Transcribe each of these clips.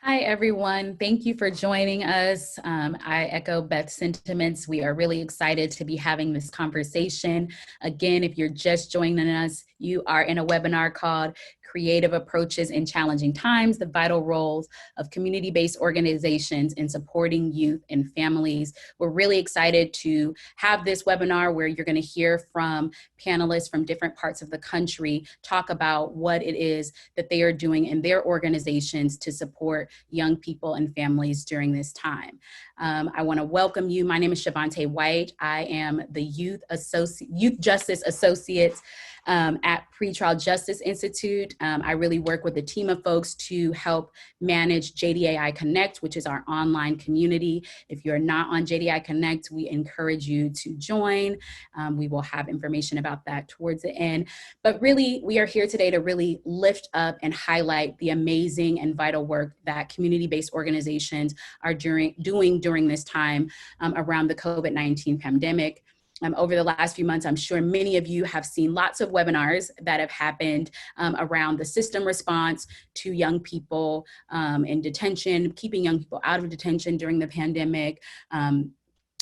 Hi, everyone. Thank you for joining us. I echo Beth's sentiments. We are really excited to be having this conversation. Again, if you're just joining us, you are in a webinar called Creative Approaches in Challenging Times, the Vital Roles of Community-Based Organizations in Supporting Youth and Families. We're really excited to have this webinar where you're going to hear from panelists from different parts of the country talk about what it is that they are doing in their organizations to support young people and families during this time. I want to welcome you. My name is Shavante White. I am the Youth Justice Associate at Pretrial Justice Institute. I really work with a team of folks to help manage JDAI Connect, which is our online community. If you're not on JDAI Connect, we encourage you to join. We will have information about that towards the end. But really, we are here today to really lift up and highlight the amazing and vital work that community-based organizations are doing during this time around the COVID-19 pandemic. Over the last few months, I'm sure many of you have seen lots of webinars that have happened around the system response to young people in detention, keeping young people out of detention during the pandemic,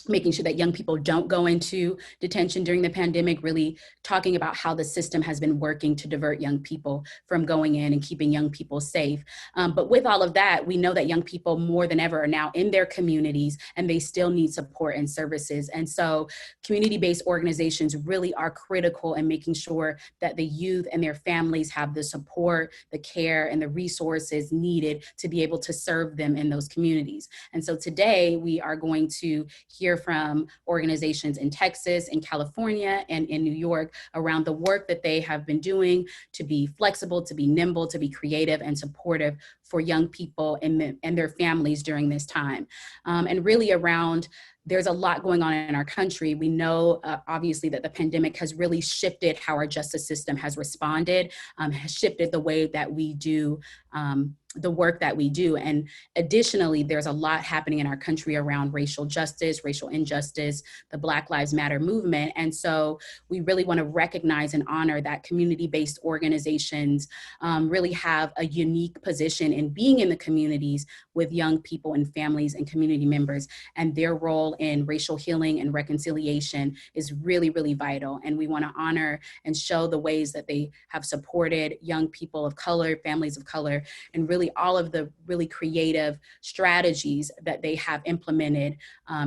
making sure that young people don't go into detention during the pandemic, really talking about how the system has been working to divert young people from going in and keeping young people safe. But with all of that, we know that young people more than ever are now in their communities and they still need support and services. And so community-based organizations really are critical in making sure that the youth and their families have the support, the care, and the resources needed to be able to serve them in those communities. And so today we are going to hear from organizations in Texas, in California, and in New York around the work that they have been doing to be flexible, to be nimble, to be creative and supportive for young people and their families during this time. And really around, there's a lot going on in our country. We know, obviously, that the pandemic has really shifted how our justice system has responded, has shifted the way that we do the work that we do. And additionally, there's a lot happening in our country around racial justice, racial injustice, the Black Lives Matter movement. And so we really want to recognize and honor that community-based organizations really have a unique position in being in the communities with young people and families and community members. And their role in racial healing and reconciliation is really, really vital. And we want to honor and show the ways that they have supported young people of color, families of color, and really all of the really creative strategies that they have implemented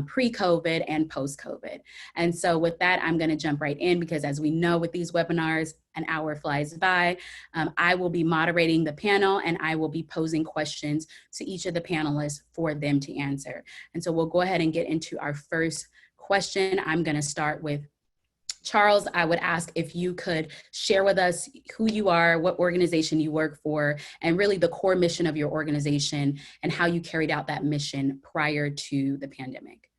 pre-COVID and post-COVID. And so with that, I'm going to jump right in because as we know with these webinars, an hour flies by. I will be moderating the panel and I will be posing questions to each of the panelists for them to answer. And so we'll go ahead and get into our first question. I'm going to start with Charles. I would ask if you could share with us who you are, what organization you work for, and really the core mission of your organization and how you carried out that mission prior to the pandemic.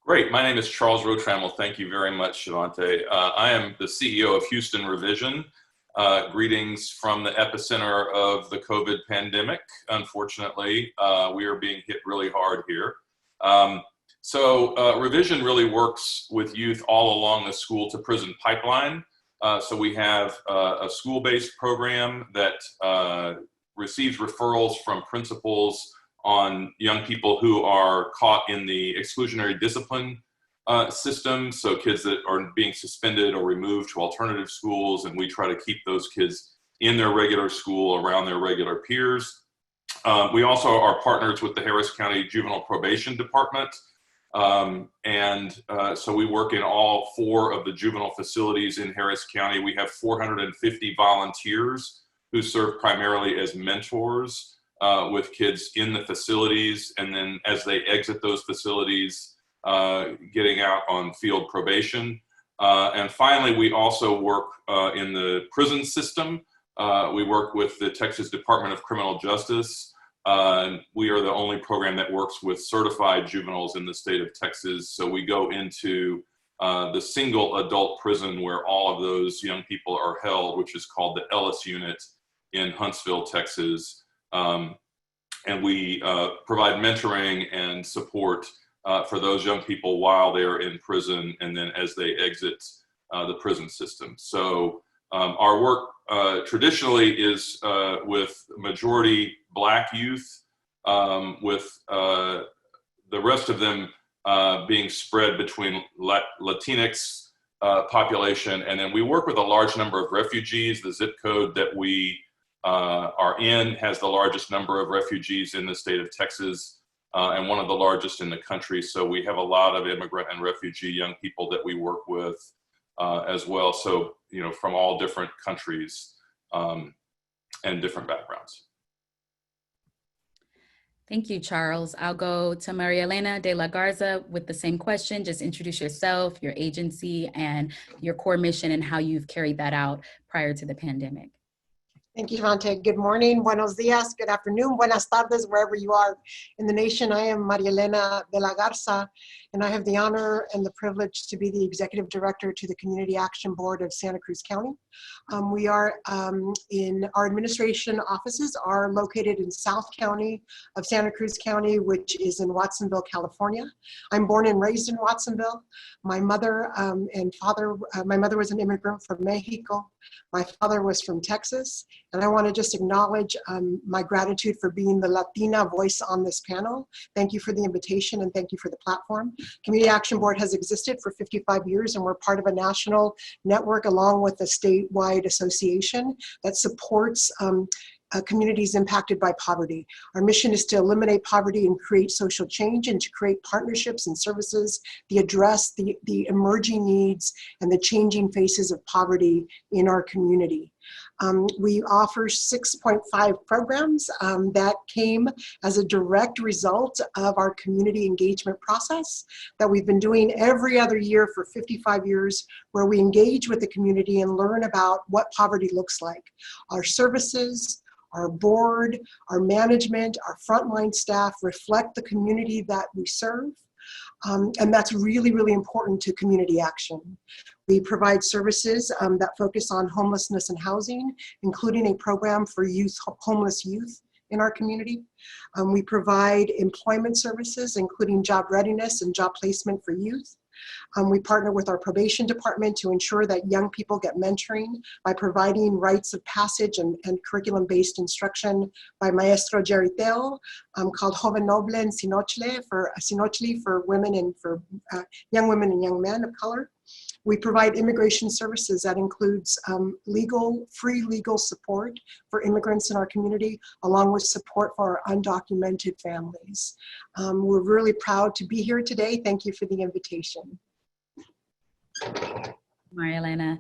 Great. My name is Charles Rotrammel. Thank you very much, Shavante. I am the CEO of Houston Revision. Greetings from the epicenter of the COVID pandemic. Unfortunately, we are being hit really hard here. So Revision really works with youth all along the school to prison pipeline. So we have a school-based program that receives referrals from principals on young people who are caught in the exclusionary discipline system. So kids that are being suspended or removed to alternative schools, and we try to keep those kids in their regular school around their regular peers. We also are partners with the Harris County Juvenile Probation Department. So we work in all 4 of the juvenile facilities in Harris County. We have 450 volunteers who serve primarily as mentors with kids in the facilities, and then as they exit those facilities, getting out on field probation. And finally, we also work in the prison system. We work with the Texas Department of Criminal Justice. We are the only program that works with certified juveniles in the state of Texas. So we go into the single adult prison where all of those young people are held, which is called the Ellis Unit in Huntsville, Texas. And we provide mentoring and support for those young people while they're in prison and then as they exit the prison system. So our work traditionally is with majority Black youth with the rest of them being spread between Latinx population. And then we work with a large number of refugees. The zip code that we are in has the largest number of refugees in the state of Texas, and one of the largest in the country. So we have a lot of immigrant and refugee young people that we work with as well. So, you know, from all different countries and different backgrounds. Thank you, Charles. I'll go to Maria Elena de la Garza with the same question. Just introduce yourself, your agency, and your core mission and how you've carried that out prior to the pandemic. Thank you, Javante. Good morning, buenos dias, good afternoon, buenas tardes, wherever you are in the nation. I am Maria Elena de la Garza, and I have the honor and the privilege to be the Executive Director to the Community Action Board of Santa Cruz County. We are in our administration offices are located in South County of Santa Cruz County, which is in Watsonville, California. I'm born and raised in Watsonville. My mother and father, my mother was an immigrant from Mexico. My father was from Texas. And I want to just acknowledge my gratitude for being the Latina voice on this panel. Thank you for the invitation and thank you for the platform. Community Action Board has existed for 55 years and we're part of a national network along with a statewide association that supports communities impacted by poverty. Our mission is to eliminate poverty and create social change and to create partnerships and services that address the emerging needs and the changing faces of poverty in our community. We offer 6.5 programs that came as a direct result of our community engagement process that we've been doing every other year for 55 years, where we engage with the community and learn about what poverty looks like. Our services, our board, our management, our frontline staff reflect the community that we serve. And that's really, really important to community action. We provide services that focus on homelessness and housing, including a program for homeless youth in our community. We provide employment services, including job readiness and job placement for youth. We partner with our probation department to ensure that young people get mentoring by providing rites of passage and curriculum-based instruction by Maestro Geriteo, called Joven Noble and Sinochli for women and for young women and young men of color. We provide immigration services that includes free legal support for immigrants in our community, along with support for our undocumented families. We're really proud to be here today. Thank you for the invitation. Maria Elena.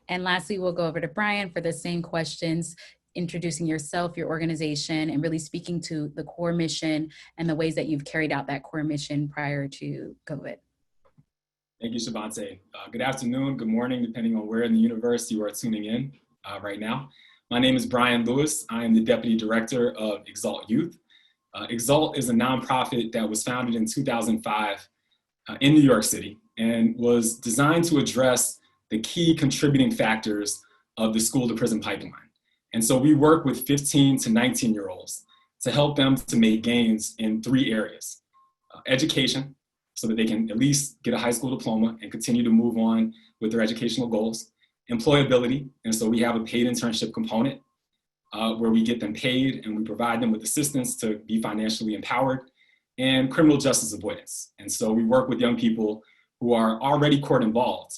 And lastly, we'll go over to Brian for the same questions, introducing yourself, your organization, and really speaking to the core mission and the ways that you've carried out that core mission prior to COVID. Thank you, Shavante. Good afternoon, good morning, depending on where in the universe you are tuning in right now. My name is Brian Lewis. I am the Deputy Director of Exalt Youth. Exalt is a nonprofit that was founded in 2005 in New York City and was designed to address the key contributing factors of the school to prison pipeline. And so we work with 15 to 19-year-olds to help them to make gains in 3 areas: education, so that they can at least get a high school diploma and continue to move on with their educational goals; employability, and so we have a paid internship component where we get them paid and we provide them with assistance to be financially empowered; and criminal justice avoidance. And so we work with young people who are already court involved,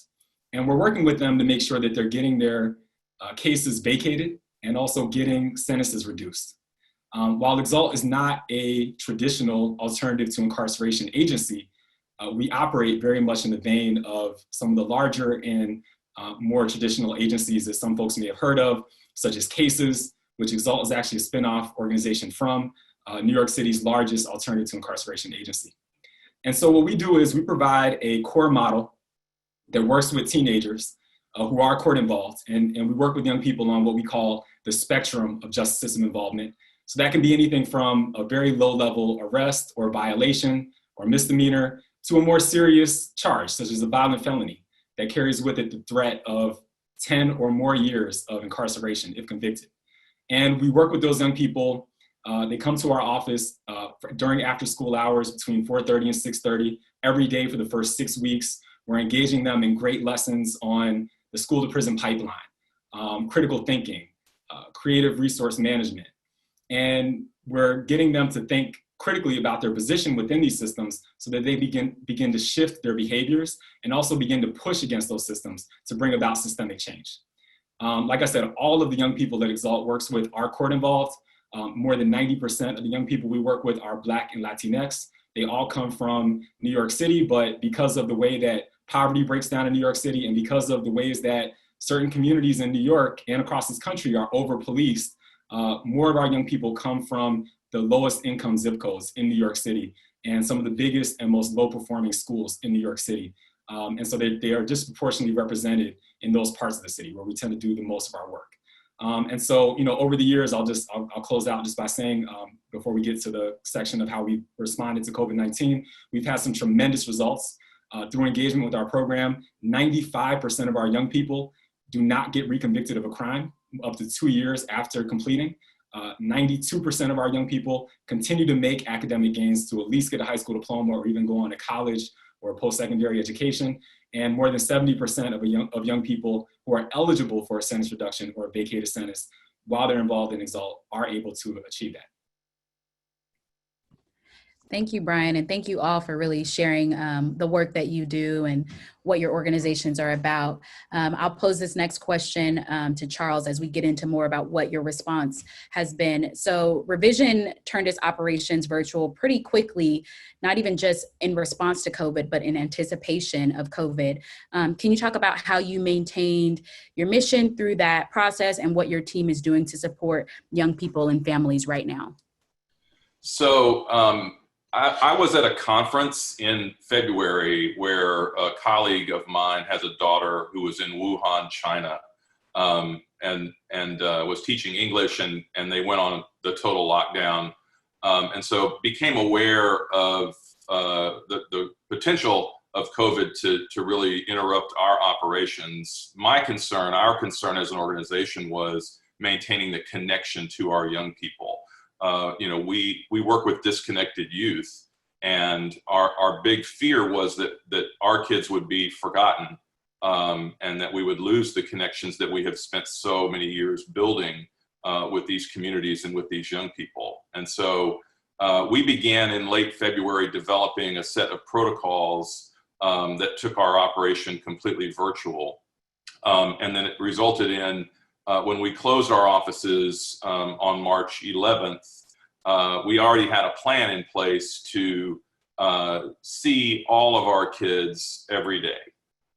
and we're working with them to make sure that they're getting their cases vacated and also getting sentences reduced. While Exalt is not a traditional alternative to incarceration agency, we operate very much in the vein of some of the larger and more traditional agencies that some folks may have heard of, such as CASES, which Exalt is actually a spinoff organization from New York City's largest alternative to incarceration agency. And so what we do is we provide a core model that works with teenagers who are court involved, and we work with young people on what we call the spectrum of justice system involvement. So that can be anything from a very low level arrest or violation or misdemeanor to a more serious charge, such as a violent felony that carries with it the threat of 10 or more years of incarceration if convicted. And we work with those young people. They come to our office during after school hours between 4:30 and 6:30 every day for the first 6 weeks. We're engaging them in great lessons on the school to prison pipeline, critical thinking, creative resource management. And we're getting them to think critically about their position within these systems so that they begin to shift their behaviors and also begin to push against those systems to bring about systemic change. Like I said, all of the young people that Exalt works with are court involved. More than 90% of the young people we work with are Black and Latinx. They all come from New York City, but because of the way that poverty breaks down in New York City and because of the ways that certain communities in New York and across this country are over-policed, more of our young people come from the lowest income zip codes in New York City and some of the biggest and most low-performing schools in New York City. And so they are disproportionately represented in those parts of the city where we tend to do the most of our work. And so, over the years, I'll close out just by saying, before we get to the section of how we responded to COVID-19, we've had some tremendous results through engagement with our program. 95% of our young people do not get reconvicted of a crime up to 2 years after completing. 92% of our young people continue to make academic gains to at least get a high school diploma or even go on to college or post-secondary education. And more than 70% of young people who are eligible for a sentence reduction or a vacated sentence while they're involved in Exalt are able to achieve that. Thank you, Brian, and thank you all for really sharing the work that you do and what your organizations are about. I'll pose this next question to Charles as we get into more about what your response has been. So Revision turned its operations virtual pretty quickly, not even just in response to COVID, but in anticipation of COVID. Can you talk about how you maintained your mission through that process and what your team is doing to support young people and families right now? So, I was at a conference in February where a colleague of mine has a daughter who was in Wuhan, China, and was teaching English, and they went on the total lockdown, and so became aware of the potential of COVID to really interrupt our operations. Our concern as an organization was maintaining the connection to our young people. We work with disconnected youth, and our big fear was that our kids would be forgotten, and that we would lose the connections that we have spent so many years building with these communities and with these young people. And so we began in late February developing a set of protocols that took our operation completely virtual, and then it resulted in when we closed our offices on March 11th, we already had a plan in place to see all of our kids every day.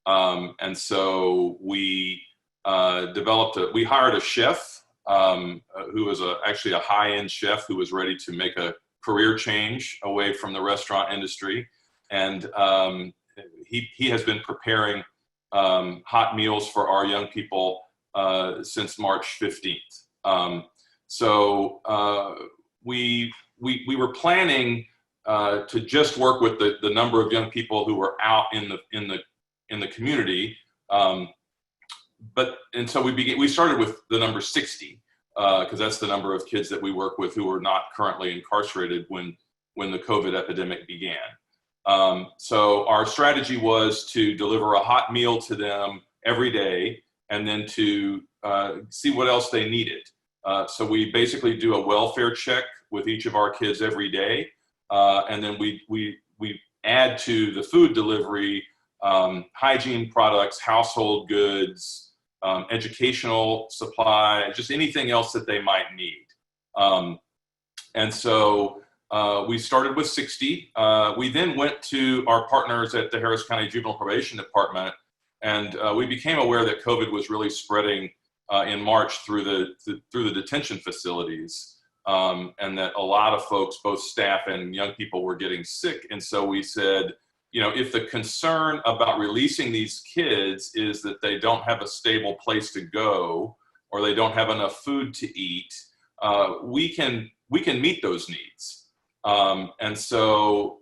And so we we hired a chef who was actually a high-end chef who was ready to make a career change away from the restaurant industry. And he has been preparing hot meals for our young people since March 15th. We were planning to just work with the number of young people who were out in the community, and so we started with the number 60 because that's the number of kids that we work with who are not currently incarcerated when the COVID epidemic began. So our strategy was to deliver a hot meal to them every day, and then to see what else they needed. So we basically do a welfare check with each of our kids every day, and then we add to the food delivery hygiene products, household goods, educational supply, just anything else that they might need. And so we started with 60. We then went to our partners at the Harris County Juvenile Probation Department, and we became aware that COVID was really spreading in March through the detention facilities, and that a lot of folks, both staff and young people, were getting sick. And so we said, if the concern about releasing these kids is that they don't have a stable place to go or they don't have enough food to eat, we can meet those needs. And so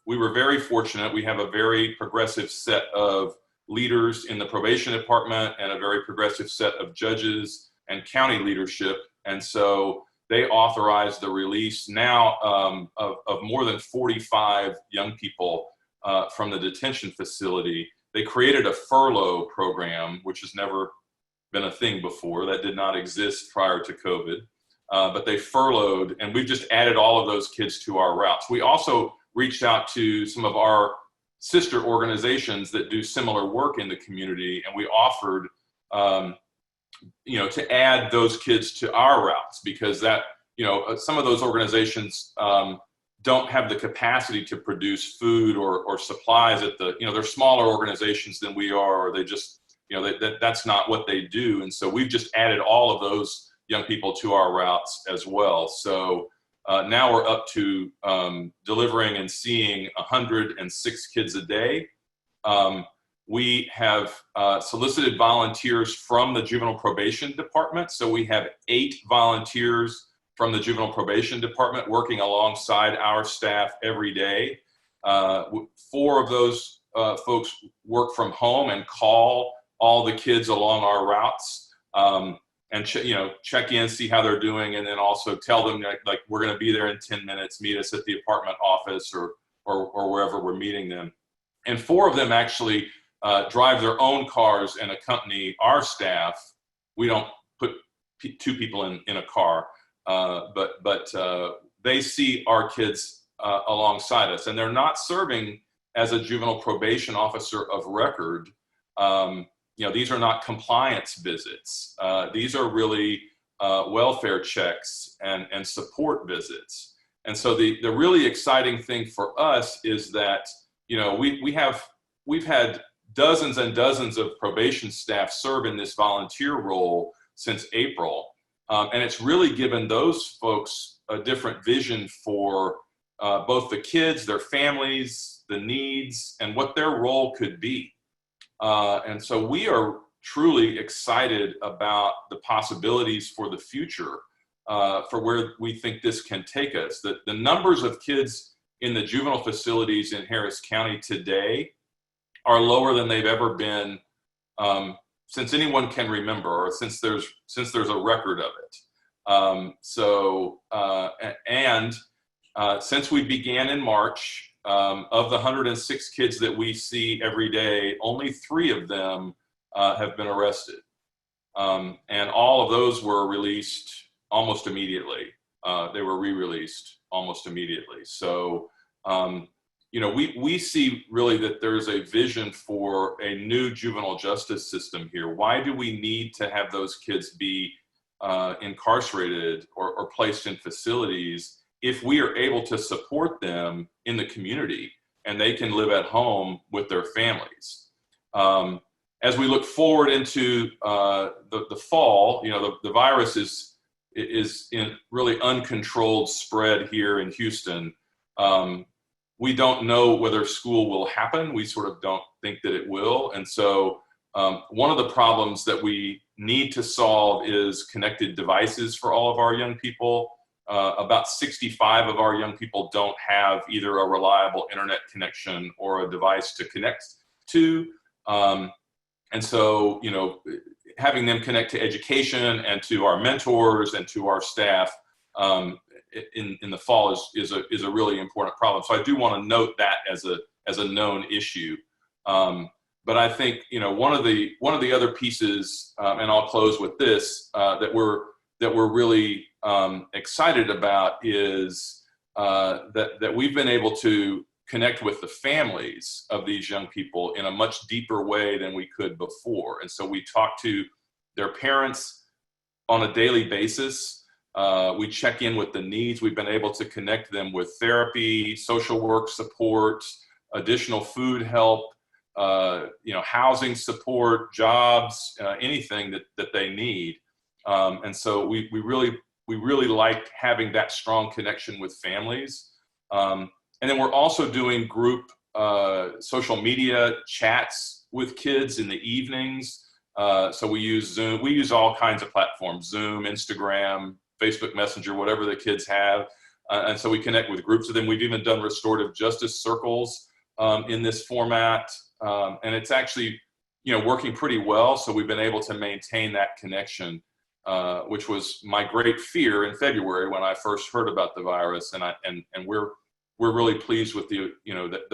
we were very fortunate. We have a very progressive set of leaders in the probation department and a very progressive set of judges and county leadership. And so they authorized the release now of more than 45 young people from the detention facility. They created a furlough program, which has never been a thing before. That did not exist prior to COVID. but they furloughed, and we've just added all of those kids to our routes. We also reached out to some of our sister organizations that do similar work in the community, and we offered, to add those kids to our routes, because that, some of those organizations don't have the capacity to produce food or supplies at the, they're smaller organizations than we are, or they just, that's not what they do. And so we've just added all of those young people to our routes as well. So now we're up to delivering and seeing 106 kids a day. We have solicited volunteers from the Juvenile Probation Department. So we have 8 volunteers from the Juvenile Probation Department working alongside our staff every day. 4 of those folks work from home and call all the kids along our routes, and check in, see how they're doing, and then also tell them like we're going to be there in 10 minutes, meet us at the apartment office or wherever we're meeting them. And 4 of them actually drive their own cars and accompany our staff. We don't put 2 people in a car, but they see our kids alongside us, and they're not serving as a juvenile probation officer of record. These are not compliance visits. These are really welfare checks and support visits. And so the really exciting thing for us is that, we've had dozens and dozens of probation staff serve in this volunteer role since April. And it's really given those folks a different vision for both the kids, their families, the needs, and what their role could be. And so we are truly excited about the possibilities for the future, for where we think this can take us. The numbers of kids in the juvenile facilities in Harris County today are lower than they've ever been since anyone can remember, or since there's a record of it. Since we began in March, of the 106 kids that we see every day, only 3 of them have been arrested. And all of those were released almost immediately. They were re-released almost immediately. So, we see really that there's a vision for a new juvenile justice system here. Why do we need to have those kids be incarcerated or placed in facilities if we are able to support them in the community and they can live at home with their families? As we look forward into the fall, the virus is in really uncontrolled spread here in Houston. We don't know whether school will happen. We sort of don't think that it will. And so one of the problems that we need to solve is connected devices for all of our young people. About 65 of our young people don't have either a reliable internet connection or a device to connect to. And so, having them connect to education and to our mentors and to our staff in the fall is a really important problem. So I do want to note that as a known issue. But I think, one of the other pieces, and I'll close with this, that we're really excited about is that we've been able to connect with the families of these young people in a much deeper way than we could before. And so we talk to their parents on a daily basis. We check in with the needs. We've been able to connect them with therapy, social work support, additional food help, housing support, jobs, anything that they need. And so we really like having that strong connection with families. And then we're also doing group social media chats with kids in the evenings. So we use Zoom. We use all kinds of platforms: Zoom, Instagram, Facebook Messenger, whatever the kids have. And so we connect with groups of them. We've even done restorative justice circles in this format. And it's actually, working pretty well. So we've been able to maintain that connection, which was my great fear in February when I first heard about the virus. And we're really pleased with the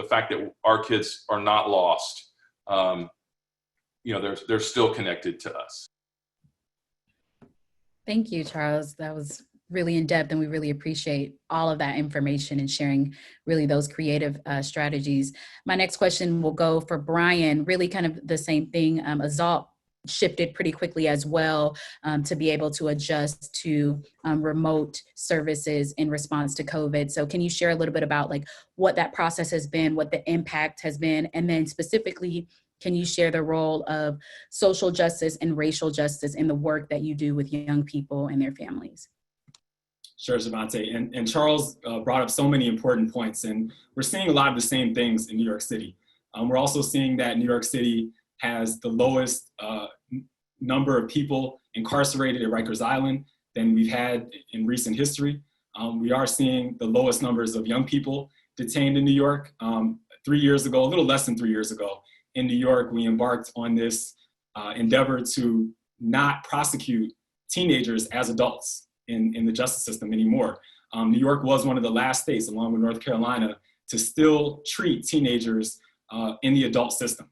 fact that our kids are not lost. They're still connected to us. Thank you, Charles. That was really in depth, and we really appreciate all of that information and sharing really those creative strategies. My next question will go for Brian, really kind of the same thing. Exalt shifted pretty quickly as well to be able to adjust to remote services in response to COVID. So can you share a little bit about like what that process has been, what the impact has been, and then specifically, can you share the role of social justice and racial justice in the work that you do with young people and their families? Sure, Javante. And Charles brought up so many important points, and we're seeing a lot of the same things in New York City. We're also seeing that New York City has the lowest number of people incarcerated at Rikers Island than we've had in recent history. We are seeing the lowest numbers of young people detained in New York. 3 years ago, a little less than 3 years ago, in New York, we embarked on this endeavor to not prosecute teenagers as adults in the justice system anymore. New York was one of the last states, along with North Carolina, to still treat teenagers in the adult system,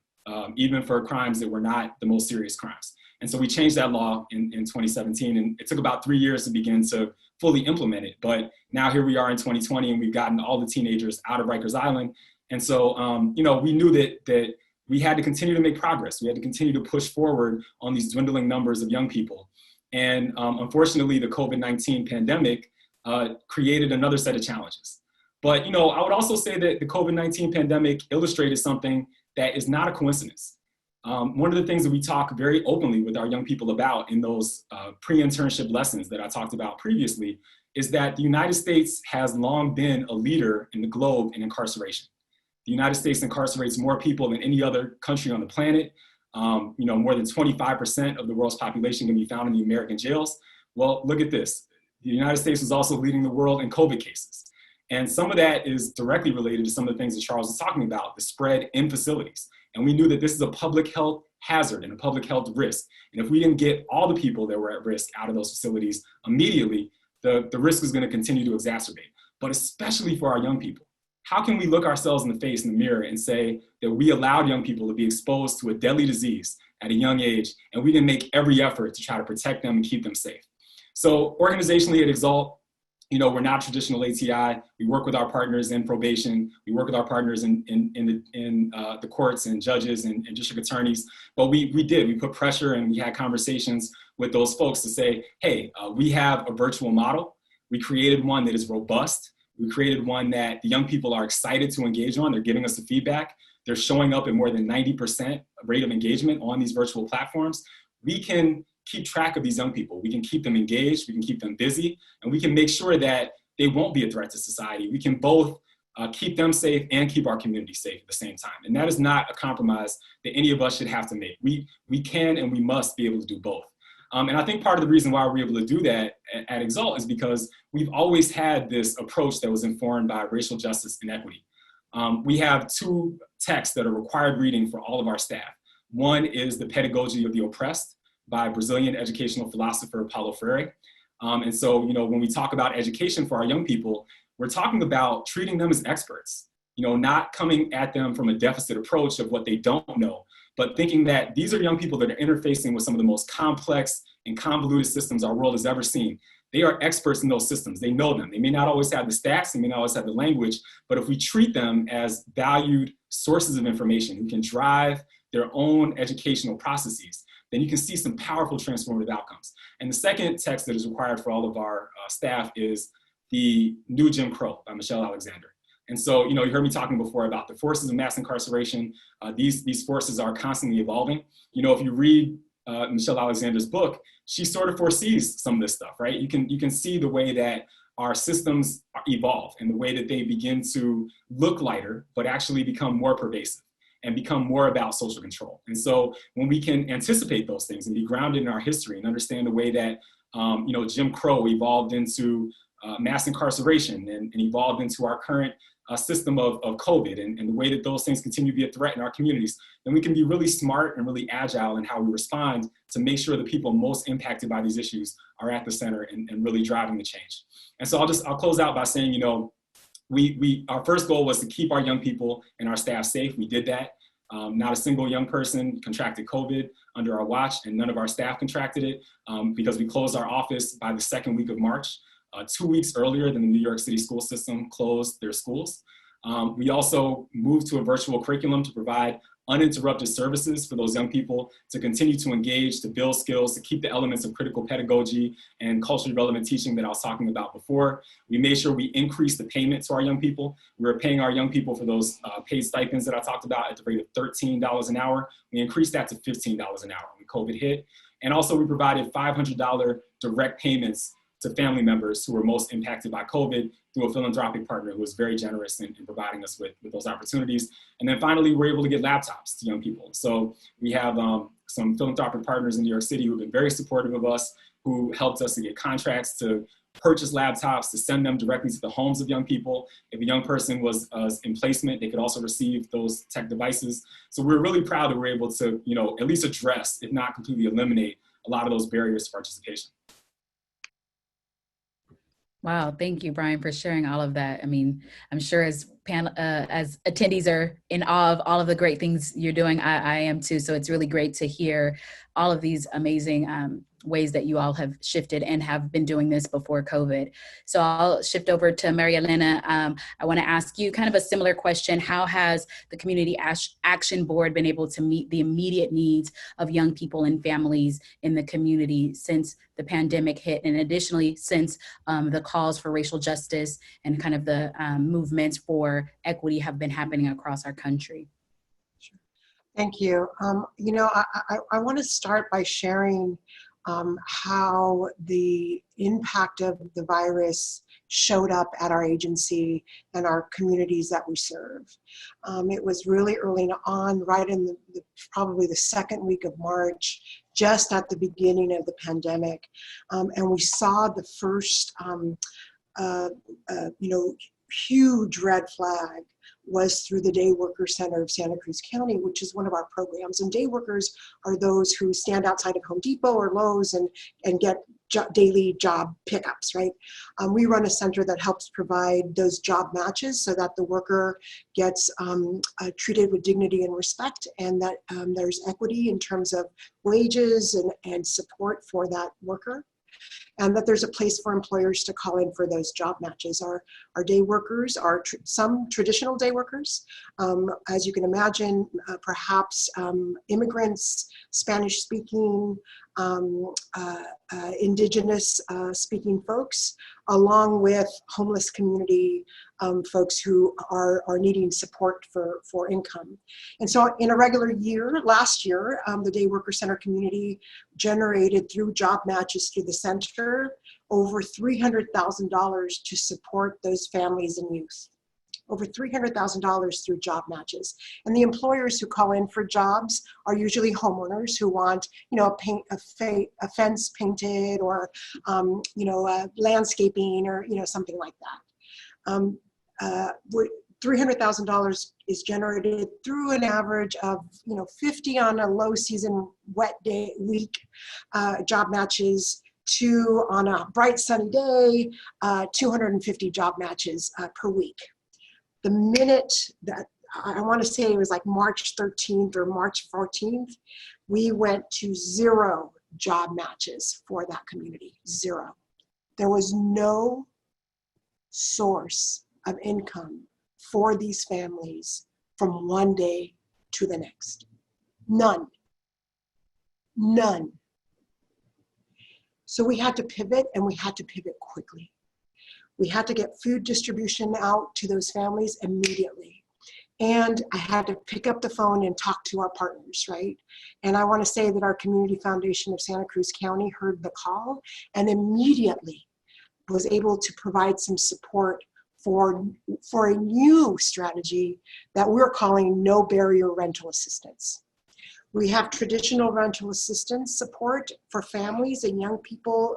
even for crimes that were not the most serious crimes. And so we changed that law in 2017, and it took about 3 years to begin to fully implement it. But now here we are in 2020, and we've gotten all the teenagers out of Rikers Island. And so, we knew that we had to continue to make progress. We had to continue to push forward on these dwindling numbers of young people. And unfortunately, the COVID-19 pandemic created another set of challenges. But, I would also say that the COVID-19 pandemic illustrated something that is not a coincidence. One of the things that we talk very openly with our young people about in those pre-internship lessons that I talked about previously is that the United States has long been a leader in the globe in incarceration. The United States incarcerates more people than any other country on the planet. More than 25% of the world's population can be found in the American jails. Well, look at this. The United States is also leading the world in COVID cases. And some of that is directly related to some of the things that Charles was talking about, the spread in facilities. And we knew that this is a public health hazard and a public health risk. And if we didn't get all the people that were at risk out of those facilities immediately, the risk is going to continue to exacerbate, but especially for our young people. How can we look ourselves in the face in the mirror and say that we allowed young people to be exposed to a deadly disease at a young age, and we didn't make every effort to try to protect them and keep them safe? So organizationally at Exalt, we're not traditional ATI. We work with our partners in probation. We work with our partners in the courts and judges and district attorneys. But we put pressure, and we had conversations with those folks to say, hey, we have a virtual model. We created one that is robust. We created one that the young people are excited to engage on. They're giving us the feedback. They're showing up at more than 90% rate of engagement on these virtual platforms. We can keep track of these young people. We can keep them engaged. We can keep them busy. And we can make sure that they won't be a threat to society. We can both keep them safe and keep our community safe at the same time. And that is not a compromise that any of us should have to make. We can and we must be able to do both. And I think part of the reason why we're able to do that at Exalt is because we've always had this approach that was informed by racial justice and equity. We have two texts that are required reading for all of our staff. One is The Pedagogy of the Oppressed by Brazilian educational philosopher Paulo Freire. And so, when we talk about education for our young people, we're talking about treating them as experts, not coming at them from a deficit approach of what they don't know, but thinking that these are young people that are interfacing with some of the most complex and convoluted systems our world has ever seen. They are experts in those systems. They know them. They may not always have the stats, they may not always have the language, but if we treat them as valued sources of information who can drive their own educational processes, then you can see some powerful transformative outcomes. And the second text that is required for all of our staff is The New Jim Crow by Michelle Alexander. And so, you heard me talking before about the forces of mass incarceration. These forces are constantly evolving. If you read Michelle Alexander's book, she sort of foresees some of this stuff, right? You can see the way that our systems evolve and the way that they begin to look lighter, but actually become more pervasive and become more about social control. And so when we can anticipate those things and be grounded in our history and understand the way that, Jim Crow evolved into mass incarceration and evolved into our current system of COVID and the way that those things continue to be a threat in our communities, then we can be really smart and really agile in how we respond to make sure the people most impacted by these issues are at the center and really driving the change. And so I'll close out by saying, our first goal was to keep our young people and our staff safe. We did that. Not a single young person contracted COVID under our watch, and none of our staff contracted it because we closed our office by the second week of March. 2 weeks earlier than the New York City school system closed their schools. We also moved to a virtual curriculum to provide uninterrupted services for those young people to continue to engage, to build skills, to keep the elements of critical pedagogy and culturally relevant teaching that I was talking about before. We made sure we increased the payment to our young people. We were paying our young people for those paid stipends that I talked about at the rate of $13 an hour. We increased that to $15 an hour when COVID hit. And also we provided $500 direct payments to family members who were most impacted by COVID through a philanthropic partner who was very generous in providing us with those opportunities. And then finally, we're able to get laptops to young people. So we have some philanthropic partners in New York City who have been very supportive of us, who helped us to get contracts to purchase laptops, to send them directly to the homes of young people. If a young person was in placement, they could also receive those tech devices. So we're really proud that we're able to, at least address, if not completely eliminate, a lot of those barriers to participation. Wow, thank you, Brian, for sharing all of that. I mean, I'm sure as attendees are in awe of all of the great things you're doing, I am too. So it's really great to hear all of these amazing ways that you all have shifted and have been doing this before COVID. So I'll shift over to Maria Elena. I want to ask you kind of a similar question. How has the Community Action Board been able to meet the immediate needs of young people and families in the community since the pandemic hit, and additionally since the calls for racial justice and kind of the movements for equity have been happening across our country? Sure. Thank you. I want to start by sharing how the impact of the virus showed up at our agency and our communities that we serve. It was really early on, right in probably the second week of March, just at the beginning of the pandemic. And we saw the first, huge red flag was through the Day Worker Center of Santa Cruz County, which is one of our programs. And day workers are those who stand outside of Home Depot or Lowe's and get daily job pickups, right? We run a center that helps provide those job matches so that the worker gets treated with dignity and respect, and that there's equity in terms of wages and support for that worker, and that there's a place for employers to call in for those job matches. Our day workers are some traditional day workers, as you can imagine, perhaps immigrants, Spanish-speaking, indigenous speaking folks, along with homeless community folks who are needing support for income. And so in a regular year, last year, the Day Worker Center community generated through job matches through the center over $300,000 to support those families and youth. Over $300,000 through job matches. And the employers who call in for jobs are usually homeowners who want, a fence painted or, landscaping or, something like that. $300,000 is generated through an average of, 50 on a low season wet day week, job matches, to on a bright sunny day, 250 job matches per week. The minute that, I want to say it was like March 13th or March 14th, we went to 0 job matches for that community, 0. There was no source of income for these families from one day to the next. None. None. So we had to pivot, and we had to pivot quickly. We had to get food distribution out to those families immediately. And I had to pick up the phone and talk to our partners, right? And I want to say that our Community Foundation of Santa Cruz County heard the call and immediately was able to provide some support for a new strategy that we're calling no barrier rental assistance. We have traditional rental assistance support for families and young people,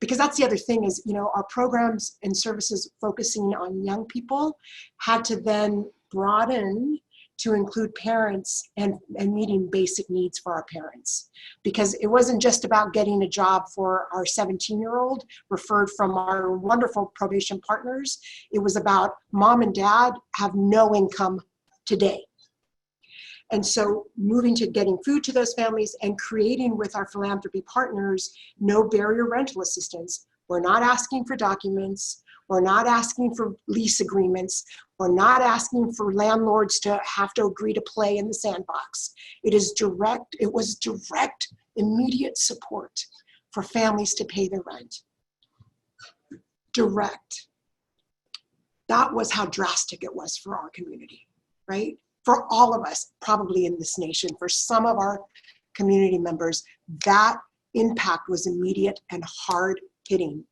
because that's the other thing is, our programs and services focusing on young people had to then broaden to include parents and meeting basic needs for our parents. Because it wasn't just about getting a job for our 17-year-old referred from our wonderful probation partners. It was about mom and dad have no income today. And so moving to getting food to those families and creating with our philanthropy partners no barrier rental assistance We're not asking for documents. We're not asking for lease agreements. We're not asking for landlords to have to agree to play in the sandbox. It was direct, immediate support for families to pay their rent. Direct. That was how drastic it was for our community, right? For all of us, probably in this nation, for some of our community members, that impact was immediate and hard hitting.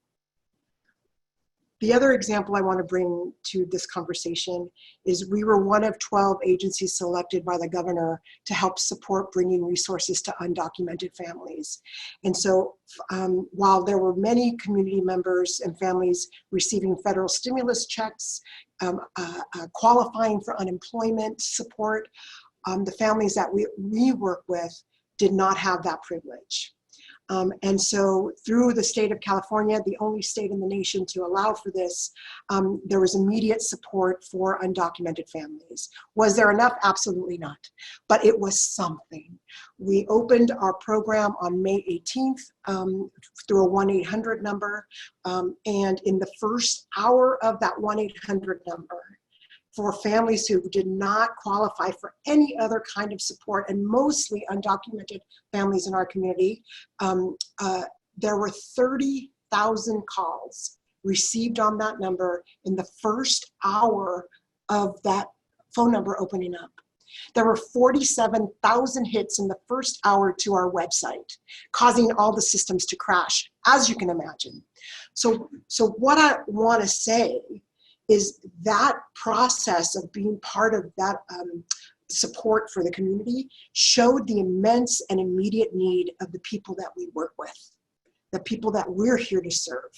The other example I want to bring to this conversation is we were one of 12 agencies selected by the governor to help support bringing resources to undocumented families. And so while there were many community members and families receiving federal stimulus checks, qualifying for unemployment support, the families that we work with did not have that privilege. And so through the state of California, the only state in the nation to allow for this, there was immediate support for undocumented families. Was there enough? Absolutely not. But it was something. We opened our program on May 18th through a 1-800 number. And in the first hour of that 1-800 number, for families who did not qualify for any other kind of support, and mostly undocumented families in our community, there were 30,000 calls received on that number in the first hour of that phone number opening up. There were 47,000 hits in the first hour to our website, causing all the systems to crash, as you can imagine. So what I want to say is that process of being part of that support for the community showed the immense and immediate need of the people that we work with, the people that we're here to serve,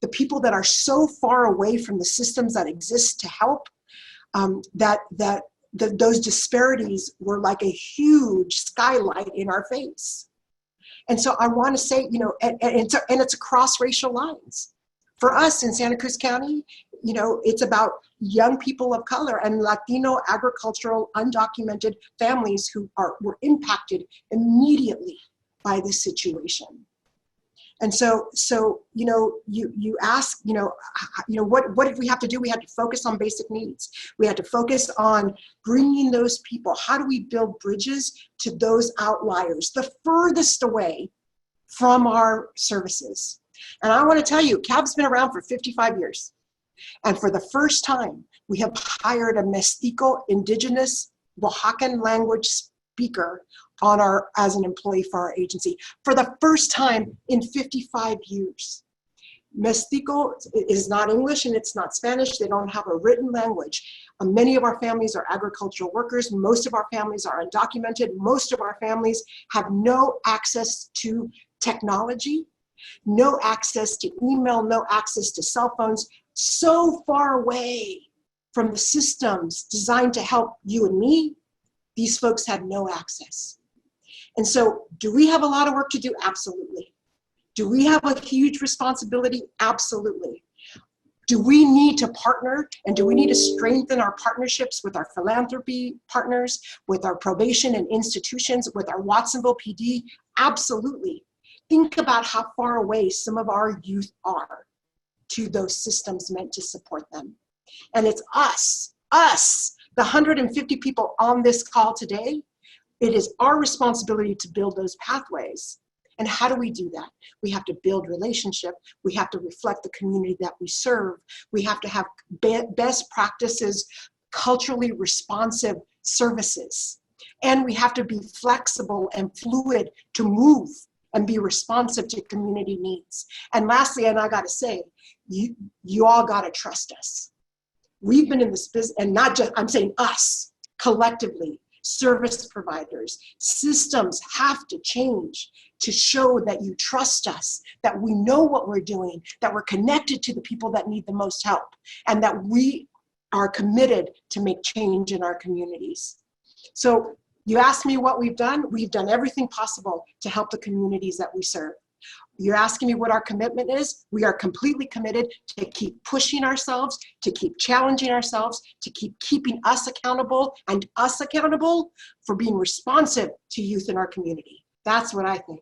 the people that are so far away from the systems that exist to help, those disparities were like a huge skylight in our face. And so I want to say, and it's across racial lines. For us in Santa Cruz County, it's about young people of color and Latino agricultural undocumented families who were impacted immediately by this situation. And so you ask, what did we have to do? We had to focus on basic needs. We had to focus on bringing those people. How do we build bridges to those outliers, the furthest away from our services? And I want to tell you, CAB's been around for 55 years. And for the first time, we have hired a Mestizo indigenous Oaxacan language speaker as an employee for our agency for the first time in 55 years. Mestizo is not English and it's not Spanish. They don't have a written language. Many of our families are agricultural workers. Most of our families are undocumented. Most of our families have no access to technology, no access to email, no access to cell phones, so far away from the systems designed to help you and me. These folks had no access. And so do we have a lot of work to do? Absolutely. Do we have a huge responsibility? Absolutely. Do we need to partner and do we need to strengthen our partnerships with our philanthropy partners, with our probation and institutions, with our Watsonville PD? Absolutely. Think about how far away some of our youth are to those systems meant to support them. And it's us, the 150 people on this call today. It is our responsibility to build those pathways. And how do we do that? We have to build relationship. We have to reflect the community that we serve. We have to have best practices, culturally responsive services. And we have to be flexible and fluid to move and be responsive to community needs. And lastly, and I gotta say, you all gotta trust us. We've been in this business, and not just, I'm saying us, collectively, service providers, systems have to change to show that you trust us, that we know what we're doing, that we're connected to the people that need the most help, and that we are committed to make change in our communities. So you asked me what we've done everything possible to help the communities that we serve. You're asking me what our commitment is. We are completely committed to keep pushing ourselves, to keep challenging ourselves, to keep keeping us accountable and us accountable for being responsive to youth in our community. That's what I think.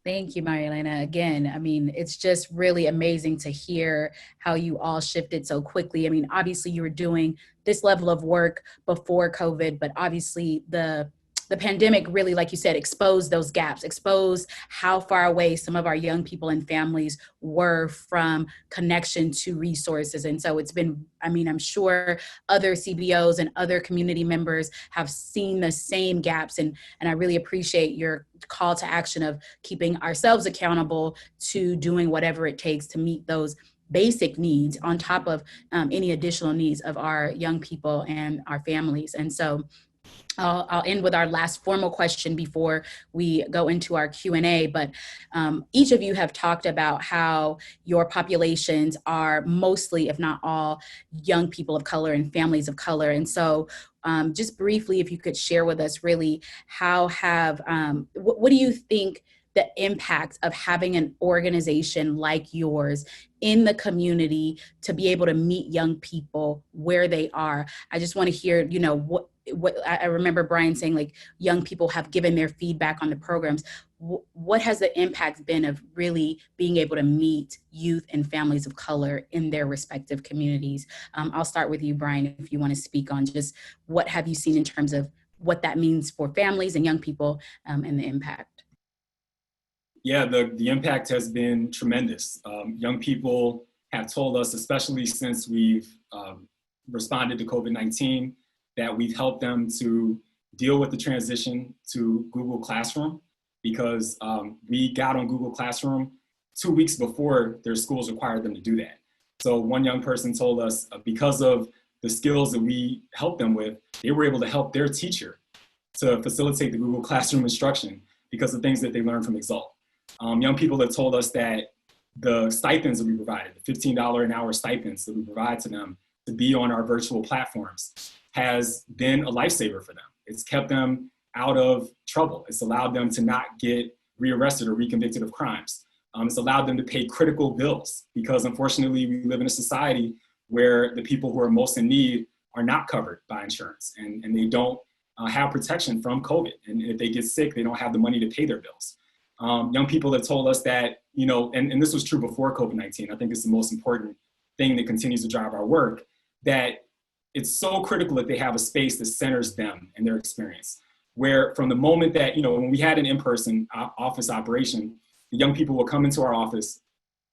Thank you, Marielena. Again, I mean, it's just really amazing to hear how you all shifted so quickly. I mean, obviously you were doing this level of work before COVID, but obviously the pandemic really, like you said, exposed those gaps, exposed how far away some of our young people and families were from connection to resources. And so it's been, I mean, I'm sure other CBOs and other community members have seen the same gaps. And I really appreciate your call to action of keeping ourselves accountable to doing whatever it takes to meet those basic needs on top of any additional needs of our young people and our families. And so I'll end with our last formal question before we go into our Q&A, but each of you have talked about how your populations are mostly, if not all, young people of color and families of color. And so just briefly, if you could share with us really how what do you think the impact of having an organization like yours in the community to be able to meet young people where they are? I just want to hear, you know, what I remember Brian saying, like, young people have given their feedback on the programs. What has the impact been of really being able to meet youth and families of color in their respective communities? I'll start with you, Brian, if you want to speak on just what have you seen in terms of what that means for families and young people and the impact. Yeah, the impact has been tremendous. Young people have told us, especially since we've responded to COVID-19, that we've helped them to deal with the transition to Google Classroom, because we got on Google Classroom 2 weeks before their schools required them to do that. So one young person told us because of the skills that we helped them with, they were able to help their teacher to facilitate the Google Classroom instruction because of things that they learned from Exalt. Young people have told us that the stipends that we provided, the $15 an hour stipends that we provide to them to be on our virtual platforms, has been a lifesaver for them. It's kept them out of trouble. It's allowed them to not get rearrested or reconvicted of crimes. It's allowed them to pay critical bills, because unfortunately we live in a society where the people who are most in need are not covered by insurance, and they don't have protection from COVID. And if they get sick, they don't have the money to pay their bills. Young people have told us that, you know, and this was true before COVID-19, I think it's the most important thing that continues to drive our work, that it's so critical that they have a space that centers them and their experience. Where from the moment that, you know, when we had an in-person office operation, the young people will come into our office,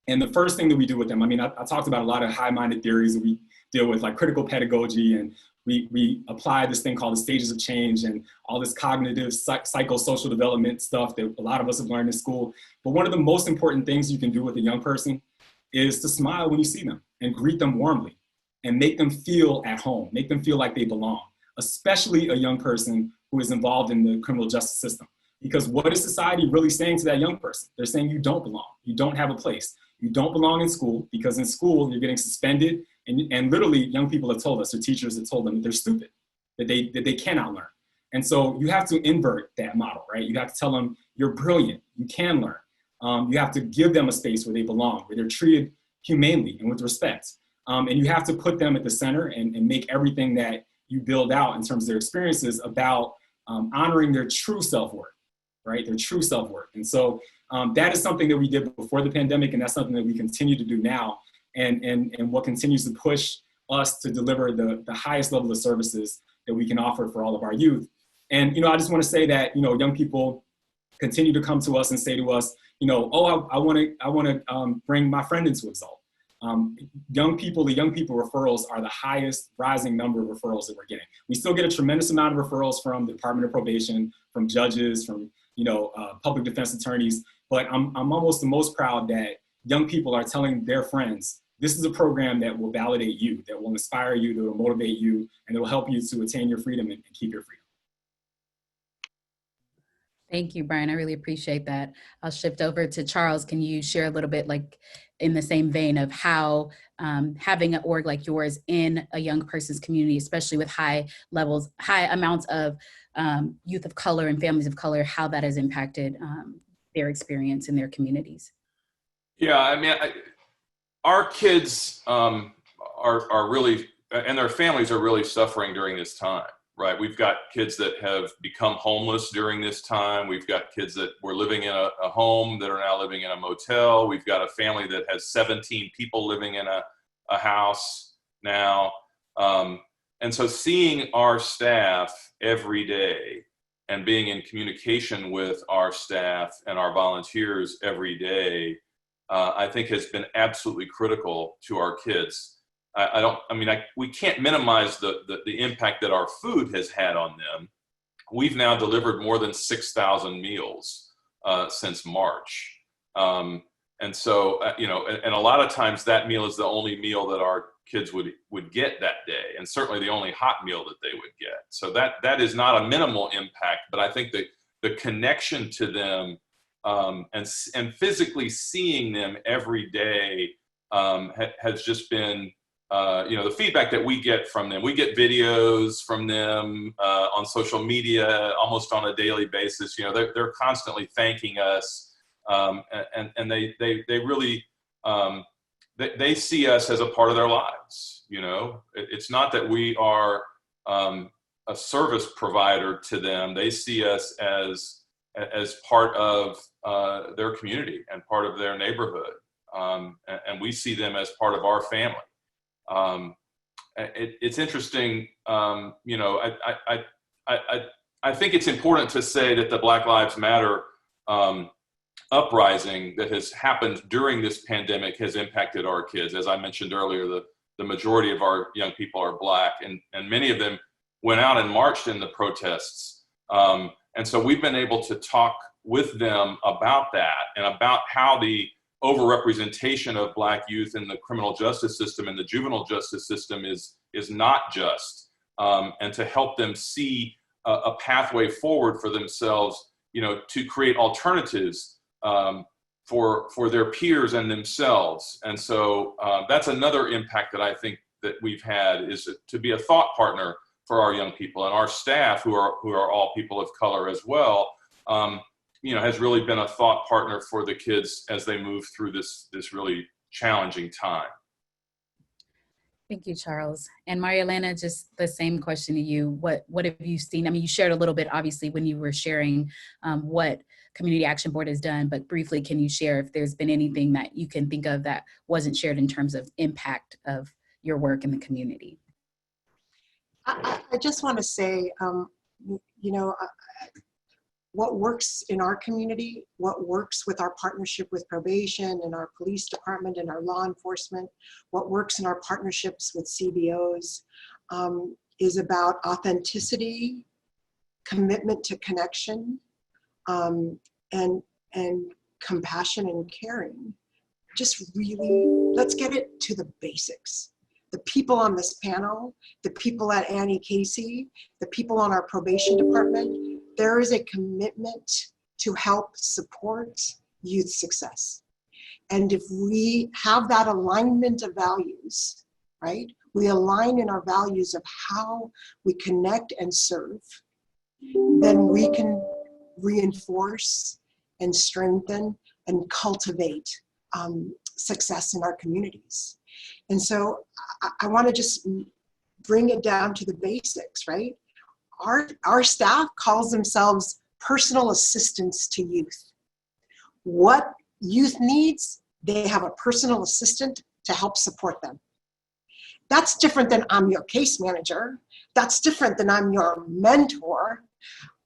and the first thing that we do with them, I mean, I talked about a lot of high-minded theories that we deal with, like critical pedagogy, and we apply this thing called the stages of change and all this cognitive psychosocial development stuff that a lot of us have learned in school. But one of the most important things you can do with a young person is to smile when you see them and greet them warmly and make them feel at home, make them feel like they belong, especially a young person who is involved in the criminal justice system. Because what is society really saying to that young person? They're saying you don't belong, you don't have a place. You don't belong in school, because in school you're getting suspended, and literally young people have told us, or teachers have told them that they're stupid, that they cannot learn. And so you have to invert that model, right? You have to tell them you're brilliant, you can learn. You have to give them a space where they belong, where they're treated humanely and with respect. And you have to put them at the center and make everything that you build out in terms of their experiences about honoring their true self-worth, right? Their true self-worth. And so that is something that we did before the pandemic, and that's something that we continue to do now, and what continues to push us to deliver the highest level of services that we can offer for all of our youth. And, you know, I just want to say that, you know, young people continue to come to us and say to us, you know, oh, I want to bring my friend into Exalt. The young people referrals are the highest rising number of referrals that we're getting. We still get a tremendous amount of referrals from the Department of Probation, from judges, from, you know, public defense attorneys. But I'm almost the most proud that young people are telling their friends, this is a program that will validate you, that will inspire you, that will motivate you, and it will help you to attain your freedom and keep your freedom. Thank you, Brian. I really appreciate that. I'll shift over to Charles. Can you share a little bit, like in the same vein of how having an org like yours in a young person's community, especially with high amounts of youth of color and families of color, how that has impacted their experience in their communities? Yeah, I mean, our kids are really, and their families are really suffering during this time. right? We've got kids that have become homeless during this time. We've got kids that were living in a home that are now living in a motel. We've got a family that has 17 people living in a house now. And so seeing our staff every day and being in communication with our staff and our volunteers every day, I think has been absolutely critical to our kids. We can't minimize the impact that our food has had on them. We've now delivered more than 6,000 meals since March. And so, and a lot of times that meal is the only meal that our kids would get that day, and certainly the only hot meal that they would get. So that is not a minimal impact, but I think that the connection to them and physically seeing them every day has just been, the feedback that we get from them. We get videos from them on social media almost on a daily basis. They're constantly thanking us, and they really they see us as a part of their lives. It's not that we are a service provider to them. They see us as part of their community and part of their neighborhood, and we see them as part of our family. It's interesting. I think it's important to say that the Black Lives Matter uprising that has happened during this pandemic has impacted our kids. As I mentioned earlier, the majority of our young people are Black, and many of them went out and marched in the protests. And so we've been able to talk with them about that and about how the overrepresentation of Black youth in the criminal justice system and the juvenile justice system is not just, and to help them see a pathway forward for themselves, to create alternatives for their peers and themselves. And so that's another impact that I think that we've had, is to be a thought partner for our young people, and our staff, who are all people of color as well, has really been a thought partner for the kids as they move through this really challenging time. Thank you, Charles. And Maria Elena, just the same question to you. What have you seen? I mean, you shared a little bit, obviously, when you were sharing what Community Action Board has done, but briefly, can you share if there's been anything that you can think of that wasn't shared in terms of impact of your work in the community? I just want to say, what works in our community, what works with our partnership with probation and our police department and our law enforcement, what works in our partnerships with CBOs, is about authenticity, commitment to connection, and compassion and caring. Just really, let's get it to the basics. The people on this panel, the people at Annie Casey, the people on our probation department, there is a commitment to help support youth success. And if we have that alignment of values, right? We align in our values of how we connect and serve, then we can reinforce and strengthen and cultivate success in our communities. And so I want to just bring it down to the basics, right? Our staff calls themselves personal assistants to youth. What youth needs, they have a personal assistant to help support them. That's different than I'm your case manager. That's different than I'm your mentor.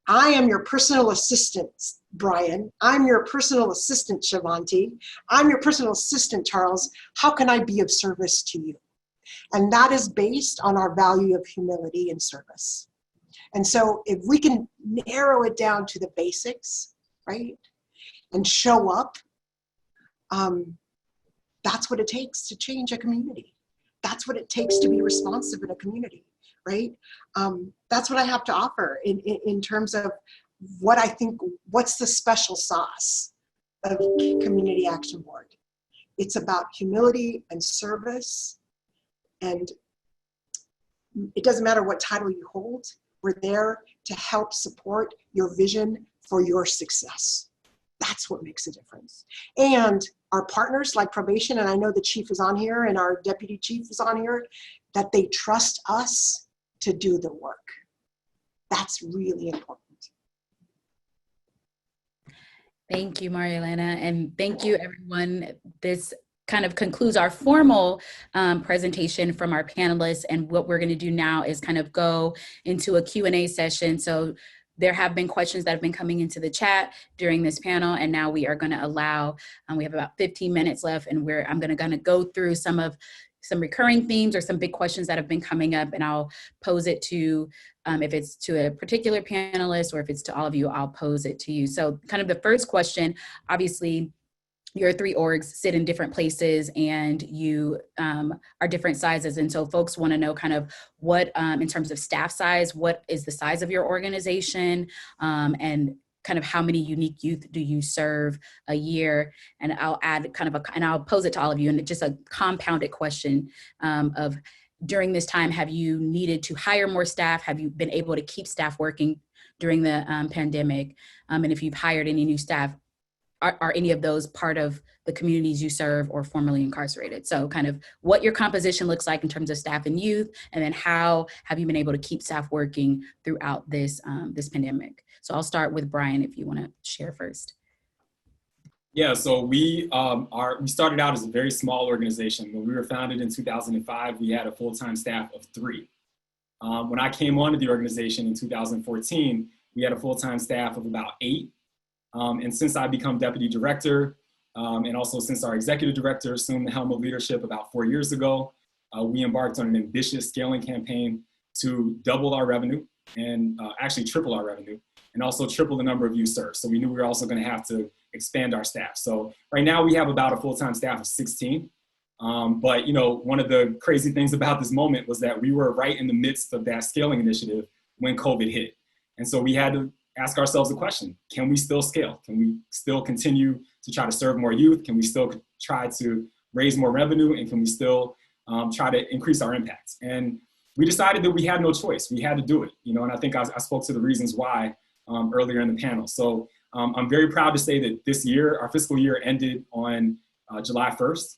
I am your personal assistant, Brian. I'm your personal assistant, Shivanti. I'm your personal assistant, Charles. How can I be of service to you? And that is based on our value of humility and service. And so if we can narrow it down to the basics, right, and show up, that's what it takes to change a community. That's what it takes to be responsive in a community, right? That's what I have to offer in terms of what I think, what's the special sauce of Community Action Board. It's about humility and service, and it doesn't matter what title you hold. We're there to help support your vision for your success. That's what makes a difference. And our partners like probation, and I know the chief is on here and our deputy chief is on here, that they trust us to do the work. That's really important. Thank you, Marielena, and thank you, everyone. This kind of concludes our formal presentation from our panelists, and what we're going to do now is kind of go into a Q&A session. So there have been questions that have been coming into the chat during this panel, and now we are going to allow, we have about 15 minutes left, and I'm going to go through some recurring themes or some big questions that have been coming up, and I'll pose it to, if it's to a particular panelist or if it's to all of you, I'll pose it to you. So kind of the first question, obviously, your three orgs sit in different places and you are different sizes. And so folks want to know kind of what, in terms of staff size, what is the size of your organization, and kind of how many unique youth do you serve a year? And I'll add kind of and I'll pose it to all of you, and just a compounded question of, during this time, have you needed to hire more staff? Have you been able to keep staff working during the pandemic? And if you've hired any new staff, are any of those part of the communities you serve or formerly incarcerated? So kind of what your composition looks like in terms of staff and youth, and then how have you been able to keep staff working throughout this, this pandemic? So I'll start with Brian, if you want to share first. Yeah, so we started out as a very small organization. When we were founded in 2005, we had a full-time staff of 3. When I came onto the organization in 2014, we had a full-time staff of about 8. And since I become deputy director, and also since our executive director assumed the helm of leadership about 4 years ago, we embarked on an ambitious scaling campaign to double our revenue and actually triple our revenue, and also triple the number of youth served. So we knew we were also going to have to expand our staff. So right now we have about a full-time staff of 16. But you know, one of the crazy things about this moment was that we were right in the midst of that scaling initiative when COVID hit. And so we had to ask ourselves the question, can we still scale? Can we still continue to try to serve more youth? Can we still try to raise more revenue? And can we still try to increase our impact? And we decided that we had no choice. We had to do it, you know, and I think I spoke to the reasons why earlier in the panel. So I'm very proud to say that this year, our fiscal year ended on July 1st.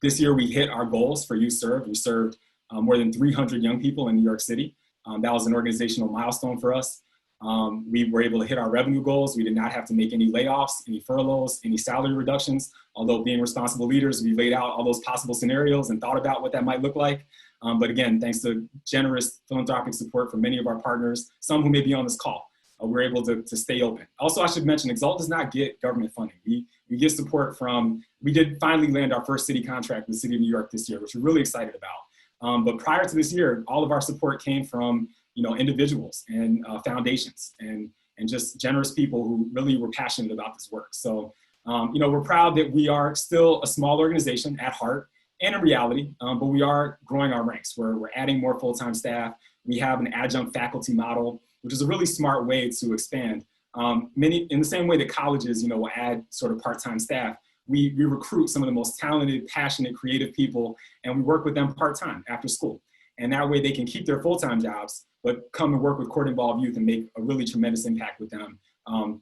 This year we hit our goals for youth served. We served more than 300 young people in New York City. That was an organizational milestone for us. We were able to hit our revenue goals. We did not have to make any layoffs, any furloughs, any salary reductions. Although being responsible leaders, we laid out all those possible scenarios and thought about what that might look like. But again, thanks to generous philanthropic support from many of our partners, some who may be on this call, we're able to stay open. Also, I should mention, Exalt does not get government funding. We get support from, we did finally land our first city contract with the city of New York this year, which we're really excited about. But prior to this year, all of our support came from, you know, individuals and foundations and just generous people who really were passionate about this work. So, you know, we're proud that we are still a small organization at heart and in reality, but we are growing our ranks. We're adding more full-time staff. We have an adjunct faculty model, which is a really smart way to expand. In the same way that colleges, you know, will add sort of part-time staff, we recruit some of the most talented, passionate, creative people, and we work with them part-time after school. And that way they can keep their full-time jobs, but come and work with court-involved youth and make a really tremendous impact with them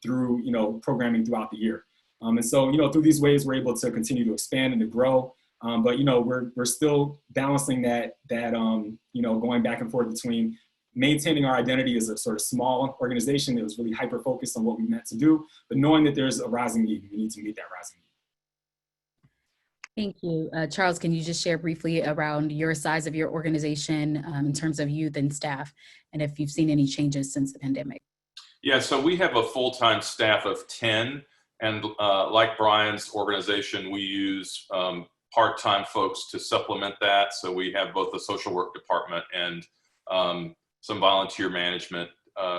through, you know, programming throughout the year. And so, you know, through these ways, we're able to continue to expand and to grow. But, you know, we're still balancing that you know, going back and forth between maintaining our identity as a sort of small organization that was really hyper-focused on what we meant to do, but knowing that there's a rising need and we need to meet that rising need. Thank you. Charles, can you just share briefly around your size of your organization in terms of youth and staff, and if you've seen any changes since the pandemic? Yeah, so we have a full-time staff of 10, and like Brian's organization, we use part-time folks to supplement that. So we have both the social work department and some volunteer management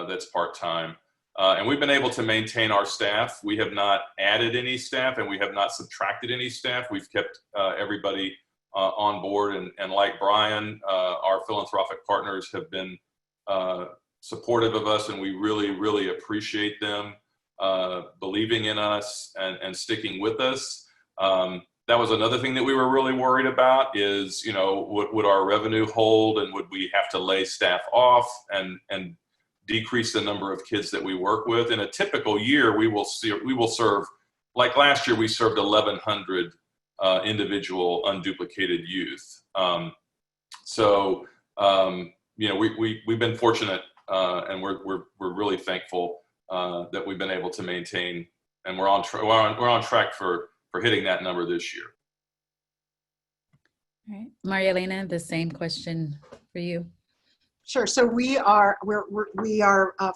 that's part-time. And we've been able to maintain our staff. We have not added any staff and we have not subtracted any staff. We've kept everybody on board. And like Brian, our philanthropic partners have been supportive of us, and we really, really appreciate them believing in us and sticking with us. That was another thing that we were really worried about is, you know, would our revenue hold, and would we have to lay staff off and decrease the number of kids that we work with? In a typical year, we will serve, like last year, we served 1,100 individual unduplicated youth. You know, we've been fortunate and we're really thankful that we've been able to maintain, and we're on track for hitting that number this year. All right, Maria Elena, the same question for you. Sure. So we are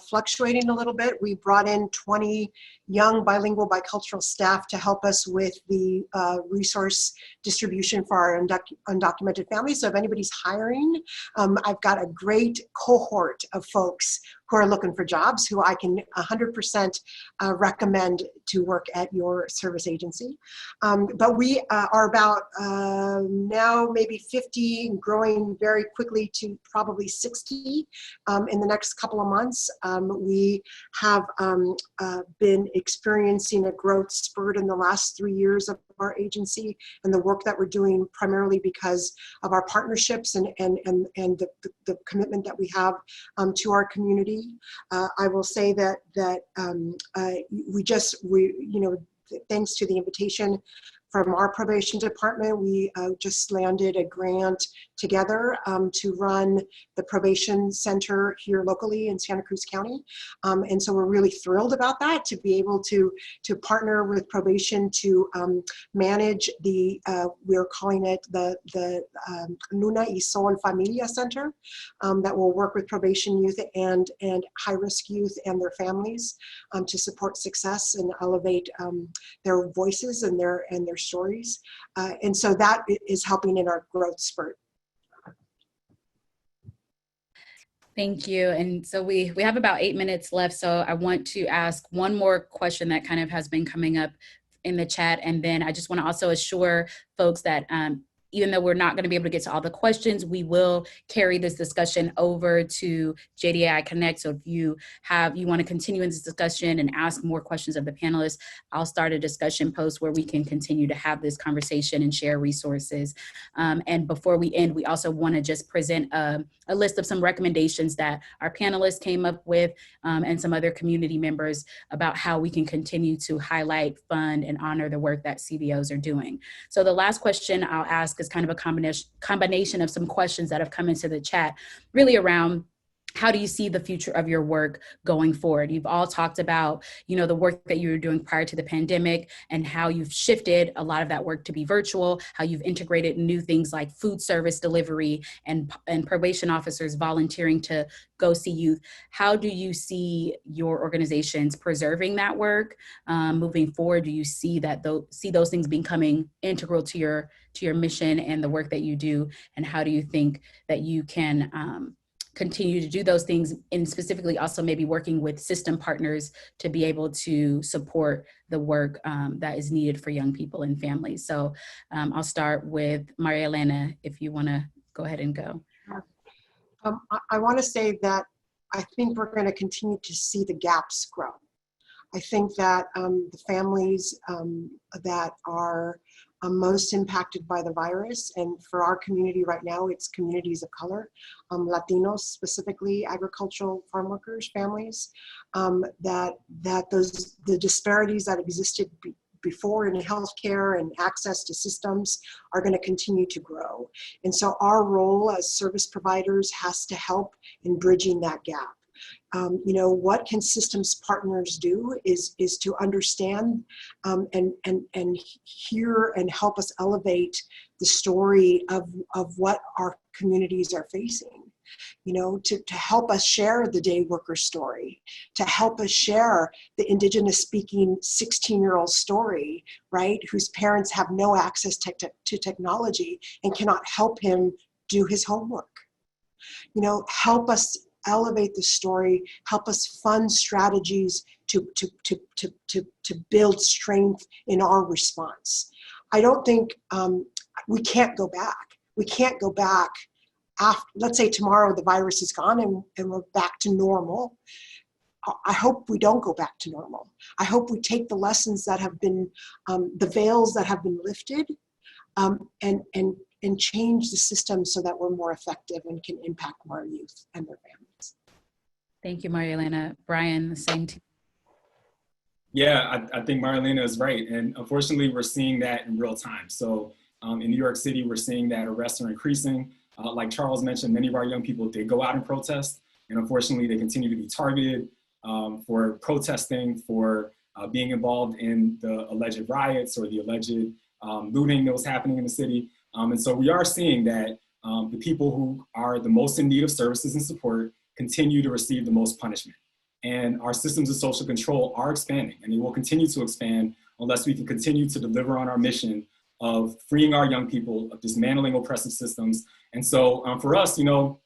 fluctuating a little bit. We brought in 20 young bilingual bicultural staff to help us with the resource distribution for our undocumented families. So if anybody's hiring, I've got a great cohort of folks who are looking for jobs who I can 100% recommend to work at your service agency. But we are about now maybe 50 and growing very quickly to probably 60 in the next couple of months. We have been experiencing a growth spurt in the last 3 years of our agency and the work that we're doing, primarily because of our partnerships and the commitment that we have to our community. I will say that thanks to the invitation from our probation department, we just landed a grant together to run the probation center here locally in Santa Cruz County. And so we're really thrilled about that, to be able to partner with probation to manage the, we're calling it the Luna y Sol Familia Center, that will work with probation youth and high-risk youth and their families to support success and elevate their voices and their stories. And so that is helping in our growth spurt. Thank you. And so we have about 8 minutes left. So I want to ask one more question that kind of has been coming up in the chat. And then I just want to also assure folks that even though we're not going to be able to get to all the questions, we will carry this discussion over to JDI Connect. So if you want to continue in this discussion and ask more questions of the panelists, I'll start a discussion post where we can continue to have this conversation and share resources. And before we end, we also want to just present a list of some recommendations that our panelists came up with and some other community members about how we can continue to highlight, fund, and honor the work that CBOs are doing. So the last question I'll ask is kind of a combination of some questions that have come into the chat, really around how do you see the future of your work going forward? You've all talked about, the work that you were doing prior to the pandemic and how you've shifted a lot of that work to be virtual, how you've integrated new things like food service delivery and probation officers volunteering to go see youth. How do you see your organizations preserving that work moving forward? Do you see those things becoming integral to your mission and the work that you do? And how do you think that you can continue to do those things, and specifically also maybe working with system partners to be able to support the work that is needed for young people and families? So I'll start with Maria Elena, if you want to go ahead and go. I want to say that I think we're going to continue to see the gaps grow. I think that the families that are most impacted by the virus, and for our community right now, it's communities of color, Latinos specifically, agricultural farm workers, families, the disparities that existed before in healthcare and access to systems are going to continue to grow. And so our role as service providers has to help in bridging that gap. What can systems partners do is to understand and hear and help us elevate the story of what our communities are facing. To help us share the day worker story, to help us share the indigenous speaking 16-year-old story, right, whose parents have no access to technology and cannot help him do his homework. Help us elevate the story, help us fund strategies to build strength in our response. I don't think we can't go back. We can't go back after, let's say tomorrow the virus is gone and we're back to normal. I hope we don't go back to normal. I hope we take the lessons that have been, the veils that have been lifted, and change the system so that we're more effective and can impact more youth and their families. Thank you, Maria Elena. Brian, the same to you. Yeah, I think Maria Elena is right. And unfortunately, we're seeing that in real time. So in New York City, we're seeing that arrests are increasing. Like Charles mentioned, many of our young people did go out and protest. And unfortunately, they continue to be targeted for protesting, for being involved in the alleged riots or the alleged looting that was happening in the city. And so we are seeing that the people who are the most in need of services and support continue to receive the most punishment. And our systems of social control are expanding, and they will continue to expand unless we can continue to deliver on our mission of freeing our young people, of dismantling oppressive systems. And so for us, you know,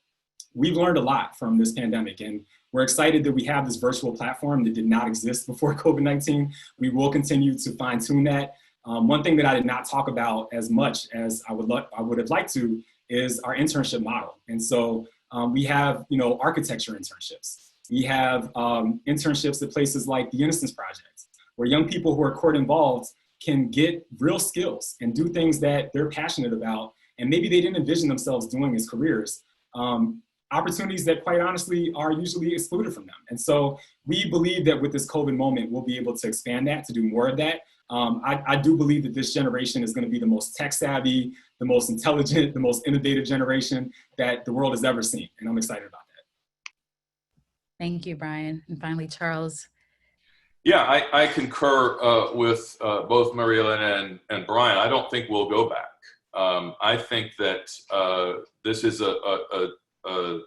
we've learned a lot from this pandemic, and we're excited that we have this virtual platform that did not exist before COVID-19. We will continue to fine tune that. One thing that I did not talk about as much as I would have liked to is our internship model. And so we have, you know, architecture internships. We have internships at places like the Innocence Project, where young people who are court involved can get real skills and do things that they're passionate about, and maybe they didn't envision themselves doing as careers. Opportunities that quite honestly are usually excluded from them. And so we believe that with this COVID moment, we'll be able to expand that, to do more of that. I do believe that this generation is going to be the most tech savvy, the most intelligent, the most innovative generation that the world has ever seen. And I'm excited about that. Thank you, Brian. And finally, Charles. Yeah, I concur with both Marielena and Brian. I don't think we'll go back. I think that this is a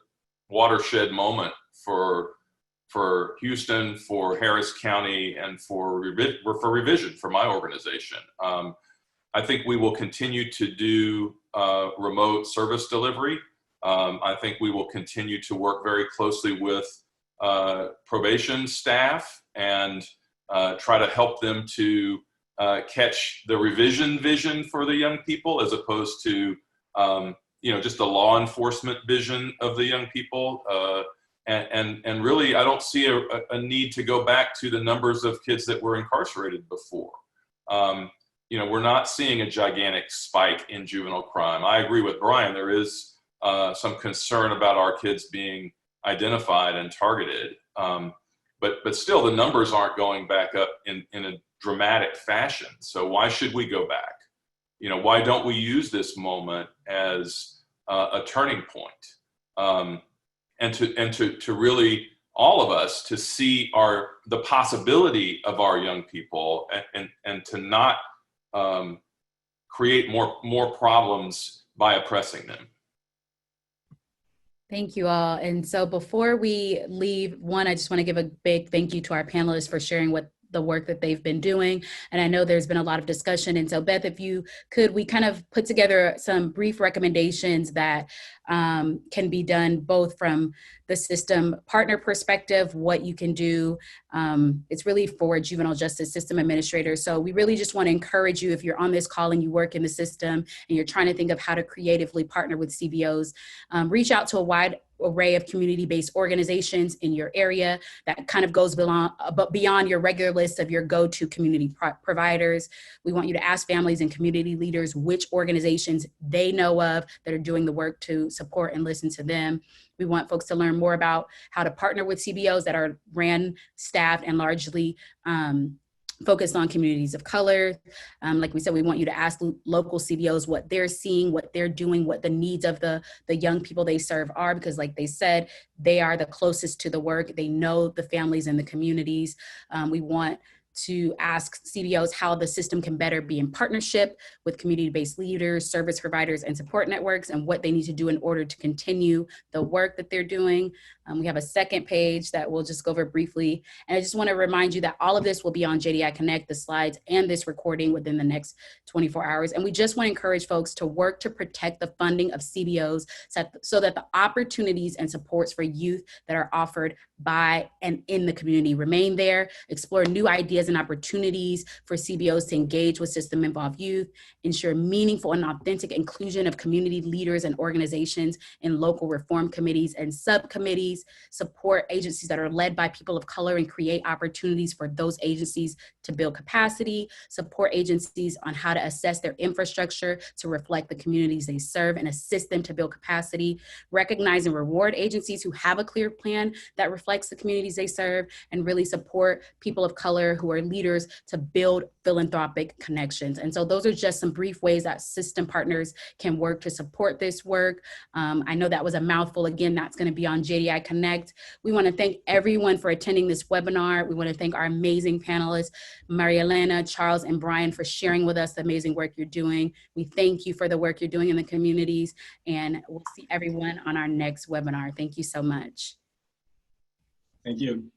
watershed moment for Houston, for Harris County, and for Revision, for my organization. I think we will continue to do remote service delivery. I think we will continue to work very closely with probation staff and try to help them to catch the revision vision for the young people, as opposed to you know, just the law enforcement vision of the young people. And really, I don't see a need to go back to the numbers of kids that were incarcerated before. You know, we're not seeing a gigantic spike in juvenile crime. I agree with Brian. There is some concern about our kids being identified and targeted. But still, the numbers aren't going back up in a dramatic fashion. So why should we go back? You know, why don't we use this moment as a turning point, and to really, all of us, to see the possibility of our young people, and to not create more problems by oppressing them. Thank you all. And so before we leave, I just want to give a big thank you to our panelists for sharing the work that they've been doing. And I know there's been a lot of discussion. And so Beth, if you could, we kind of put together some brief recommendations that can be done both from the system partner perspective, what you can do. It's really for juvenile justice system administrators. So we really just want to encourage you, if you're on this call and you work in the system and you're trying to think of how to creatively partner with CBOs, reach out to a wide array of community-based organizations in your area that kind of goes beyond your regular list of your go-to community providers. We want you to ask families and community leaders which organizations they know of that are doing the work to support and listen to them. We want folks to learn more about how to partner with CBOs that are ran, staffed, and largely focused on communities of color. Like we said, we want you to ask local CBOs what they're seeing, what they're doing, what the needs of the young people they serve are, because like they said, they are the closest to the work. They know the families and the communities. We want to ask CBOs how the system can better be in partnership with community-based leaders, service providers, and support networks, and what they need to do in order to continue the work that they're doing. We have a second page that we'll just go over briefly. And I just want to remind you that all of this will be on JDI Connect, the slides and this recording, within the next 24 hours. And we just want to encourage folks to work to protect the funding of CBOs so that the opportunities and supports for youth that are offered by and in the community remain there. Explore new ideas and opportunities for CBOs to engage with system-involved youth, ensure meaningful and authentic inclusion of community leaders and organizations in local reform committees and subcommittees, support agencies that are led by people of color and create opportunities for those agencies to build capacity, support agencies on how to assess their infrastructure to reflect the communities they serve and assist them to build capacity, recognize and reward agencies who have a clear plan that reflects the communities they serve, and really support people of color who who are leaders to build philanthropic connections. And so those are just some brief ways that system partners can work to support this work. I know that was a mouthful. Again, that's going to be on JDI Connect. We want to thank everyone for attending this webinar. We want to thank our amazing panelists, Maria Elena, Charles, and Brian, for sharing with us the amazing work you're doing. We thank you for the work you're doing in the communities, and we'll see everyone on our next webinar. Thank you so much. Thank you.